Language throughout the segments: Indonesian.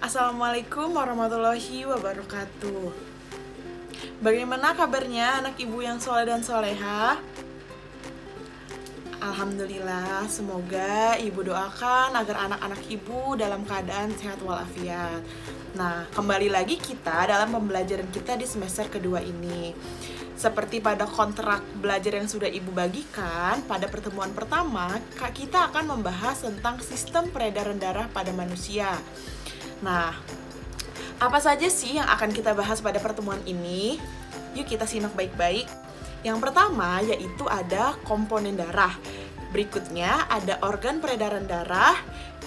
Assalamualaikum warahmatullahi wabarakatuh. Bagaimana kabarnya anak ibu yang soleh dan soleha? Alhamdulillah, semoga ibu doakan agar anak-anak ibu dalam keadaan sehat walafiat. Nah, kembali lagi kita dalam pembelajaran kita di semester kedua ini. Seperti pada kontrak belajar yang sudah ibu bagikan, pada pertemuan pertama, kita akan membahas tentang sistem peredaran darah pada manusia. Nah, apa saja sih yang akan kita bahas pada pertemuan ini? Yuk kita simak baik-baik. Yang pertama yaitu ada komponen darah. Berikutnya ada organ peredaran darah.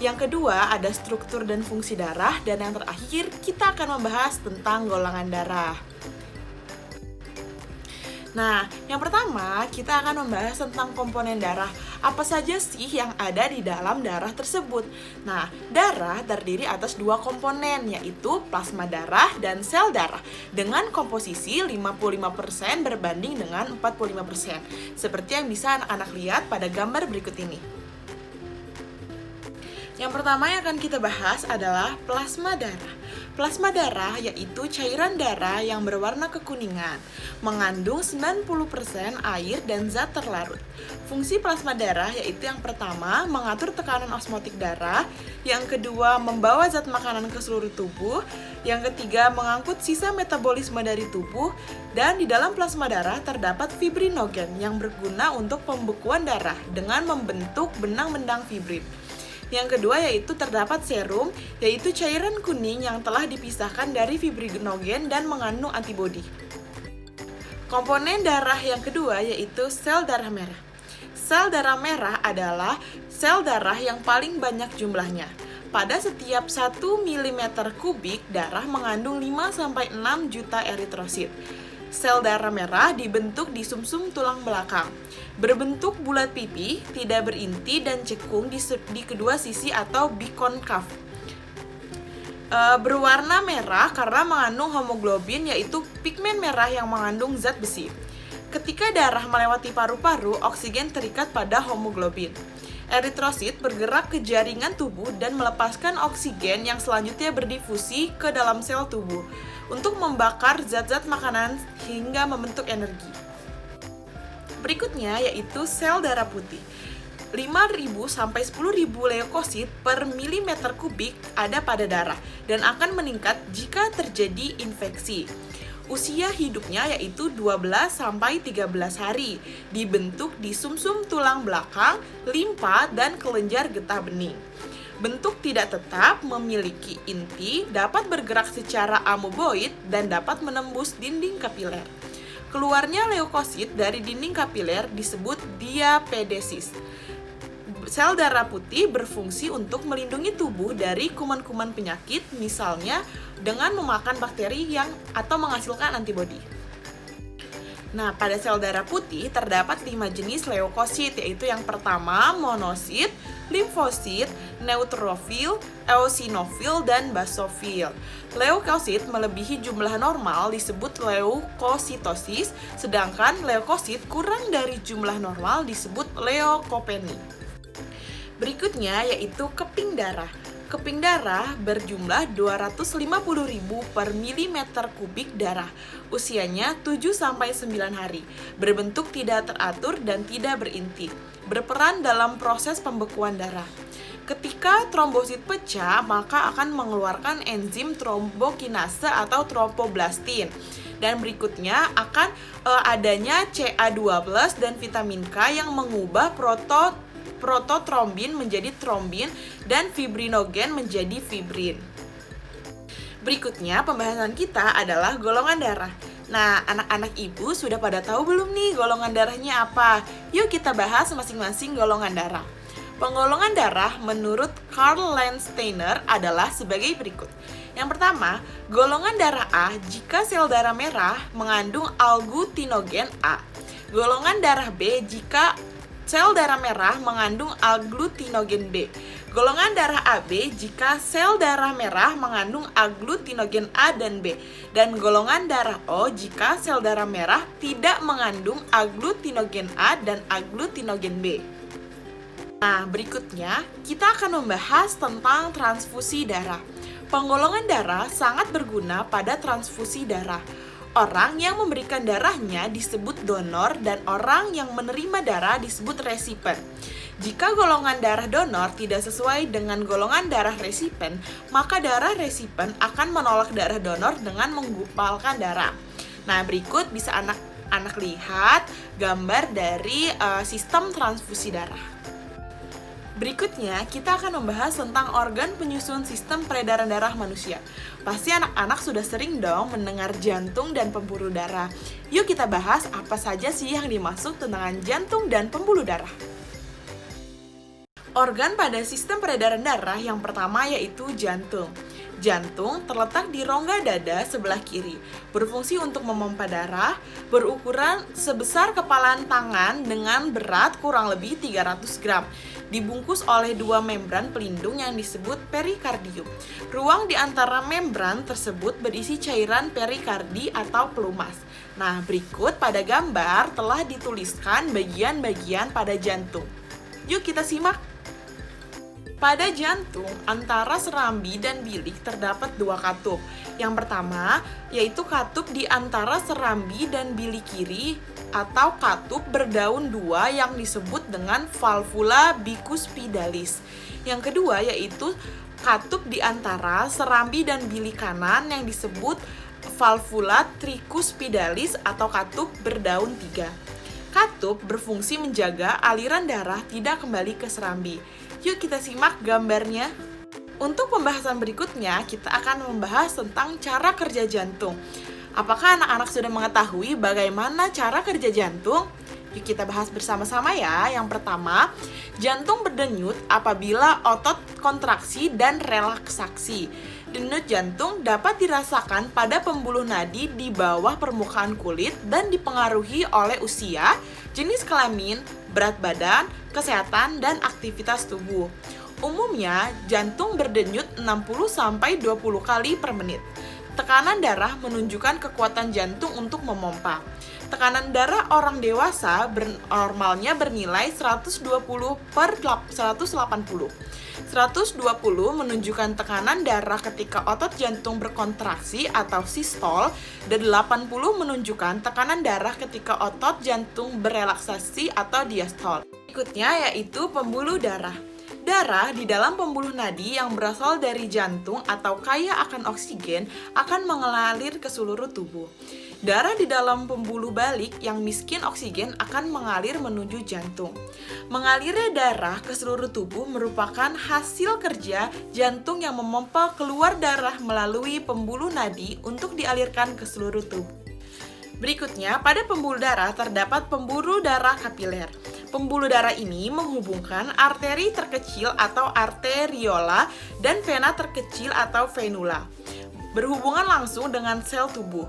Yang kedua ada struktur dan fungsi darah. Dan yang terakhir kita akan membahas tentang golongan darah. Nah, yang pertama kita akan membahas tentang komponen darah. Apa saja sih yang ada di dalam darah tersebut? Nah, darah terdiri atas dua komponen, yaitu plasma darah dan sel darah, dengan komposisi 55% berbanding dengan 45%, seperti yang bisa anak-anak lihat pada gambar berikut ini. Yang pertama yang akan kita bahas adalah plasma darah. Plasma darah yaitu cairan darah yang berwarna kekuningan, mengandung 90% air dan zat terlarut. Fungsi plasma darah yaitu yang pertama, mengatur tekanan osmotik darah, yang kedua, membawa zat makanan ke seluruh tubuh, yang ketiga, mengangkut sisa metabolisme dari tubuh, dan di dalam plasma darah terdapat fibrinogen yang berguna untuk pembekuan darah dengan membentuk benang-benang fibrin. Yang kedua yaitu terdapat serum, yaitu cairan kuning yang telah dipisahkan dari fibrinogen dan mengandung antibodi. Komponen darah yang kedua yaitu sel darah merah. Sel darah merah adalah sel darah yang paling banyak jumlahnya. Pada setiap 1 mm kubik darah mengandung 5-6 juta eritrosit. Sel darah merah dibentuk di sumsum tulang belakang. Berbentuk bulat pipih, tidak berinti dan cekung di kedua sisi atau bikonkav. Berwarna merah karena mengandung hemoglobin, yaitu pigmen merah yang mengandung zat besi. Ketika darah melewati paru-paru, oksigen terikat pada hemoglobin. Eritrosit bergerak ke jaringan tubuh dan melepaskan oksigen yang selanjutnya berdifusi ke dalam sel tubuh untuk membakar zat-zat makanan hingga membentuk energi. Berikutnya yaitu sel darah putih. 5.000 sampai 10.000 leukosit per milimeter kubik ada pada darah dan akan meningkat jika terjadi infeksi. Usia hidupnya yaitu 12 sampai 13 hari, dibentuk di sumsum tulang belakang, limpa, dan kelenjar getah bening. Bentuk tidak tetap, memiliki inti, dapat bergerak secara amoeboid, dan dapat menembus dinding kapiler. Keluarnya leukosit dari dinding kapiler disebut diapedesis. Sel darah putih berfungsi untuk melindungi tubuh dari kuman-kuman penyakit, misalnya dengan memakan bakteri atau menghasilkan antibodi. Nah, pada sel darah putih terdapat 5 jenis leukosit, yaitu yang pertama monosit, limfosit, neutrofil, eosinofil, dan basofil. Leukosit melebihi jumlah normal disebut leukositosis, sedangkan leukosit kurang dari jumlah normal disebut leukopeni. Berikutnya yaitu keping darah. Keping darah berjumlah 250.000 per milimeter kubik darah. Usianya 7-9 hari. Berbentuk tidak teratur dan tidak berinti. Berperan dalam proses pembekuan darah. Ketika trombosit pecah, maka akan mengeluarkan enzim trombokinase atau tromboblastin. Dan berikutnya akan adanya Ca2+ dan vitamin K yang mengubah prototrombin menjadi trombin dan fibrinogen menjadi fibrin. Berikutnya pembahasan kita adalah golongan darah. Nah, anak-anak ibu sudah pada tahu belum nih golongan darahnya apa? Yuk kita bahas masing-masing golongan darah. Penggolongan darah menurut Karl Landsteiner adalah sebagai berikut. Yang pertama, golongan darah A jika sel darah merah mengandung alglutinogen A. Golongan darah B jika sel darah merah mengandung agglutinogen B. Golongan darah AB jika sel darah merah mengandung agglutinogen A dan B. Dan golongan darah O jika sel darah merah tidak mengandung agglutinogen A dan agglutinogen B. Nah, berikutnya kita akan membahas tentang transfusi darah. Penggolongan darah sangat berguna pada transfusi darah. Orang yang memberikan darahnya disebut donor dan orang yang menerima darah disebut resipen. Jika golongan darah donor tidak sesuai dengan golongan darah resipen, maka darah resipen akan menolak darah donor dengan menggumpalkan darah. Nah, berikut bisa anak-anak lihat gambar dari sistem transfusi darah. Berikutnya, kita akan membahas tentang organ penyusun sistem peredaran darah manusia. Pasti anak-anak sudah sering dong mendengar jantung dan pembuluh darah. Yuk kita bahas apa saja sih yang dimaksud dengan jantung dan pembuluh darah. Organ pada sistem peredaran darah yang pertama yaitu jantung. Jantung terletak di rongga dada sebelah kiri, berfungsi untuk memompa darah, berukuran sebesar kepalan tangan dengan berat kurang lebih 300 gram, dibungkus oleh dua membran pelindung yang disebut perikardium. Ruang di antara membran tersebut berisi cairan perikardi atau pelumas. Nah, berikut pada gambar telah dituliskan bagian-bagian pada jantung. Yuk kita simak. Pada jantung, antara serambi dan bilik terdapat dua katup. Yang pertama, yaitu katup di antara serambi dan bilik kiri atau katup berdaun dua yang disebut dengan valvula bicuspidalis. Yang kedua, yaitu katup di antara serambi dan bilik kanan yang disebut valvula tricuspidalis atau katup berdaun tiga. Katup berfungsi menjaga aliran darah tidak kembali ke serambi. Yuk kita simak gambarnya. Untuk pembahasan berikutnya, kita akan membahas tentang cara kerja jantung. Apakah anak-anak sudah mengetahui bagaimana cara kerja jantung? Yuk kita bahas bersama-sama ya. Yang pertama, jantung berdenyut apabila otot kontraksi dan relaksasi. Denyut jantung dapat dirasakan pada pembuluh nadi di bawah permukaan kulit dan dipengaruhi oleh usia, jenis kelamin, berat badan, kesehatan, dan aktivitas tubuh. Umumnya, jantung berdenyut 60-20 kali per menit. Tekanan darah menunjukkan kekuatan jantung untuk memompa. Tekanan darah orang dewasa normalnya bernilai 120 per 180. 120 menunjukkan tekanan darah ketika otot jantung berkontraksi atau sistol, dan 80 menunjukkan tekanan darah ketika otot jantung berelaksasi atau diastol. Berikutnya yaitu pembuluh darah. Darah di dalam pembuluh nadi yang berasal dari jantung atau kaya akan oksigen akan mengalir ke seluruh tubuh. Darah di dalam pembuluh balik yang miskin oksigen akan mengalir menuju jantung. Mengalirnya darah ke seluruh tubuh merupakan hasil kerja jantung yang memompa keluar darah melalui pembuluh nadi untuk dialirkan ke seluruh tubuh. Berikutnya, pada pembuluh darah terdapat pembuluh darah kapiler. Pembuluh darah ini menghubungkan arteri terkecil atau arteriola dan vena terkecil atau venula. Berhubungan langsung dengan sel tubuh.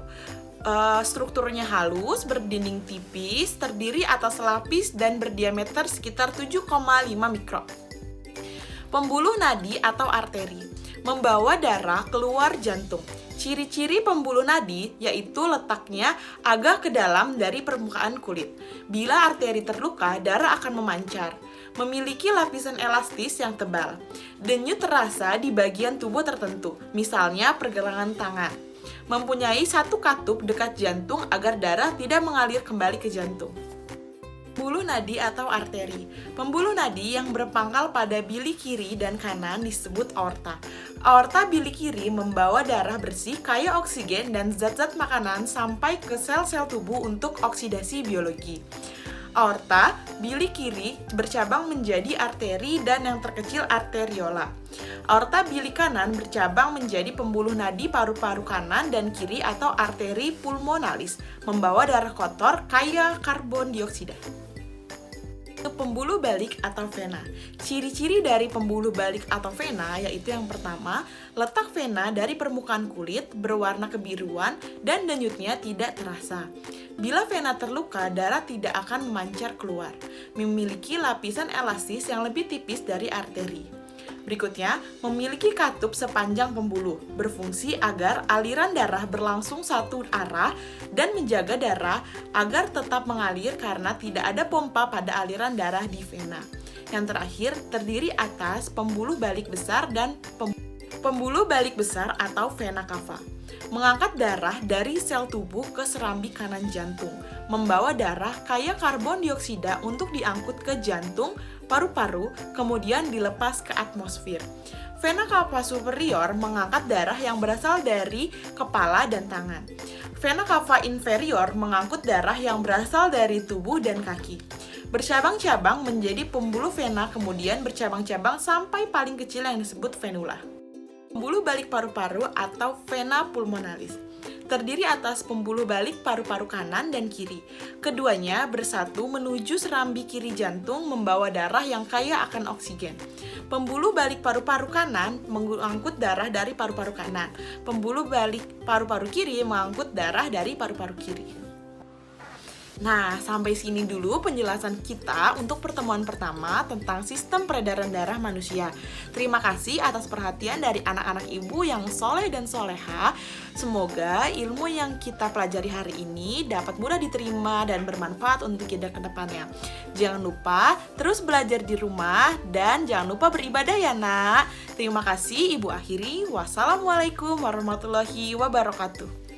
Strukturnya halus, berdinding tipis, terdiri atas lapis dan berdiameter sekitar 7,5 mikron. Pembuluh nadi atau arteri membawa darah keluar jantung. Ciri-ciri pembuluh nadi yaitu letaknya agak ke dalam dari permukaan kulit. Bila arteri terluka, darah akan memancar. Memiliki lapisan elastis yang tebal. Denyut terasa di bagian tubuh tertentu, misalnya pergelangan tangan. Mempunyai satu katup dekat jantung agar darah tidak mengalir kembali ke jantung. Pembuluh nadi atau arteri. Pembuluh nadi yang berpangkal pada bilik kiri dan kanan disebut aorta. Aorta bilik kiri membawa darah bersih kaya oksigen dan zat-zat makanan sampai ke sel-sel tubuh untuk oksidasi biologi. Aorta bilik kiri bercabang menjadi arteri dan yang terkecil arteriola. Aorta bilik kanan bercabang menjadi pembuluh nadi paru-paru kanan dan kiri atau arteri pulmonalis, membawa darah kotor kaya karbon dioksida. Pembuluh balik atau vena. Ciri-ciri dari pembuluh balik atau vena yaitu yang pertama, letak vena dari permukaan kulit berwarna kebiruan dan denyutnya tidak terasa. Bila vena terluka, darah tidak akan memancar keluar. Memiliki lapisan elastis yang lebih tipis dari arteri. Berikutnya, memiliki katup sepanjang pembuluh, berfungsi agar aliran darah berlangsung satu arah dan menjaga darah agar tetap mengalir karena tidak ada pompa pada aliran darah di vena. Yang terakhir, terdiri atas pembuluh balik besar dan Pembuluh balik besar atau vena cava mengangkat darah dari sel tubuh ke serambi kanan jantung, membawa darah kaya karbon dioksida untuk diangkut ke jantung, paru-paru, kemudian dilepas ke atmosfer. Vena cava superior mengangkat darah yang berasal dari kepala dan tangan. Vena cava inferior mengangkut darah yang berasal dari tubuh dan kaki. Bercabang-cabang menjadi pembuluh vena, kemudian bercabang-cabang sampai paling kecil yang disebut venula. Pembuluh balik paru-paru atau vena pulmonalis terdiri atas pembuluh balik paru-paru kanan dan kiri. Keduanya bersatu menuju serambi kiri jantung membawa darah yang kaya akan oksigen. Pembuluh balik paru-paru kanan mengangkut darah dari paru-paru kanan. Pembuluh balik paru-paru kiri mengangkut darah dari paru-paru kiri. Nah, sampai sini dulu penjelasan kita untuk pertemuan pertama tentang sistem peredaran darah manusia. Terima kasih atas perhatian dari anak-anak ibu yang soleh dan soleha. Semoga ilmu yang kita pelajari hari ini dapat mudah diterima dan bermanfaat untuk kita ke depannya. Jangan lupa terus belajar di rumah dan jangan lupa beribadah ya nak. Terima kasih, ibu akhiri. Wassalamualaikum warahmatullahi wabarakatuh.